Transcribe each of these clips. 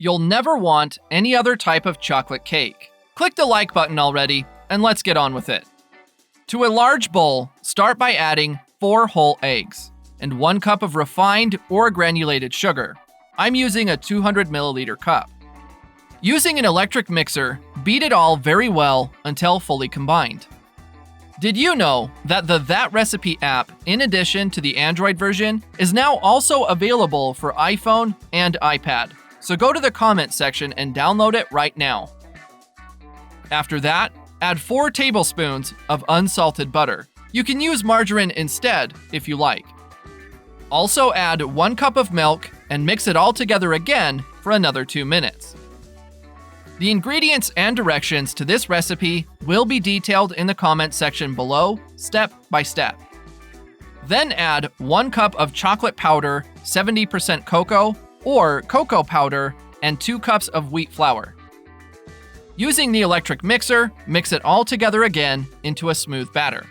You'll never want any other type of chocolate cake. Click the like button already, and let's get on with it. To a large bowl, start by adding 4 whole eggs and 1 cup of refined or granulated sugar. I'm using a 200 milliliter cup. Using an electric mixer, beat it all very well until fully combined. Did you know that the That Recipe app, in addition to the Android version, is now also available for iPhone and iPad? So go to the comment section and download it right now. After that, add 4 tablespoons of unsalted butter. You can use margarine instead if you like. Also add 1 cup of milk and mix it all together again for another 2 minutes. The ingredients and directions to this recipe will be detailed in the comment section below, step by step. Then add 1 cup of chocolate powder, 70% cocoa, or cocoa powder, and 2 cups of wheat flour. Using the electric mixer, mix it all together again into a smooth batter.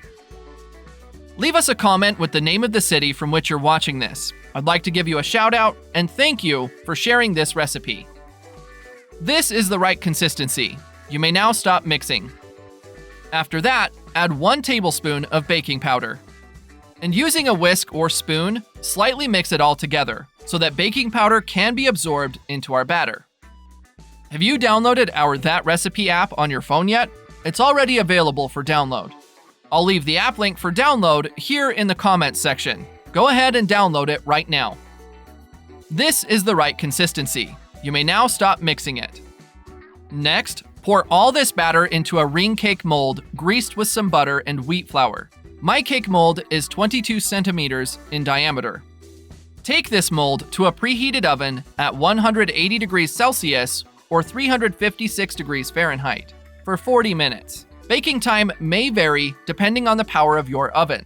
Leave us a comment with the name of the city from which you're watching this. I'd like to give you a shout out and thank you for sharing this recipe. This is the right consistency. You may now stop mixing. After that, add 1 tablespoon of baking powder. And using a whisk or spoon, slightly mix it all together so that baking powder can be absorbed into our batter. Have you downloaded our That Recipe app on your phone yet? It's already available for download. I'll leave the app link for download here in the comments section. Go ahead and download it right now. This is the right consistency. You may now stop mixing it. Next, pour all this batter into a ring cake mold greased with some butter and wheat flour. My cake mold is 22 centimeters in diameter. Take this mold to a preheated oven at 180 degrees Celsius or 356 degrees Fahrenheit for 40 minutes. Baking time may vary depending on the power of your oven.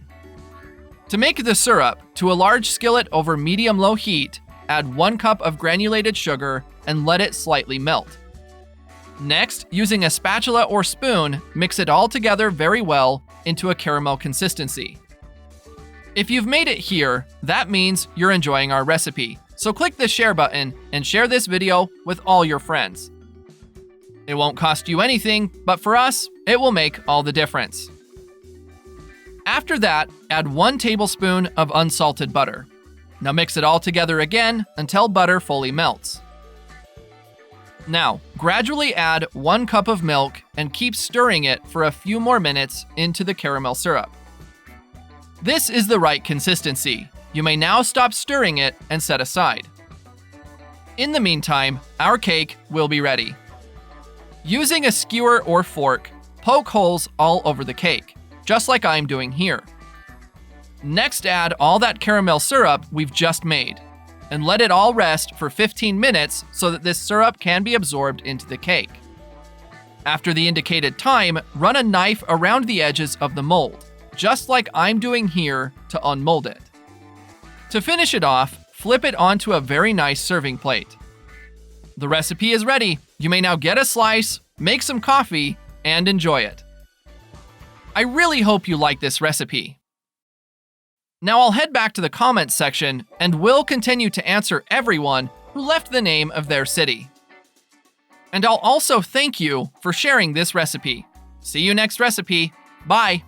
To make the syrup, to a large skillet over medium-low heat, add 1 cup of granulated sugar and let it slightly melt. Next, using a spatula or spoon, mix it all together very well into a caramel consistency. If you've made it here, that means you're enjoying our recipe. So click the share button and share this video with all your friends. It won't cost you anything, but for us, it will make all the difference. After that, add 1 tablespoon of unsalted butter. Now mix it all together again until butter fully melts. Now, gradually add 1 cup of milk and keep stirring it for a few more minutes into the caramel syrup. This is the right consistency. You may now stop stirring it and set aside. In the meantime, our cake will be ready. Using a skewer or fork, poke holes all over the cake, just like I'm doing here. Next, add all that caramel syrup we've just made, and let it all rest for 15 minutes so that this syrup can be absorbed into the cake. After the indicated time, run a knife around the edges of the mold, just like I'm doing here to unmold it. To finish it off, flip it onto a very nice serving plate. The recipe is ready. You may now get a slice, make some coffee, and enjoy it. I really hope you like this recipe. Now I'll head back to the comments section and will continue to answer everyone who left the name of their city. And I'll also thank you for sharing this recipe. See you next recipe. Bye.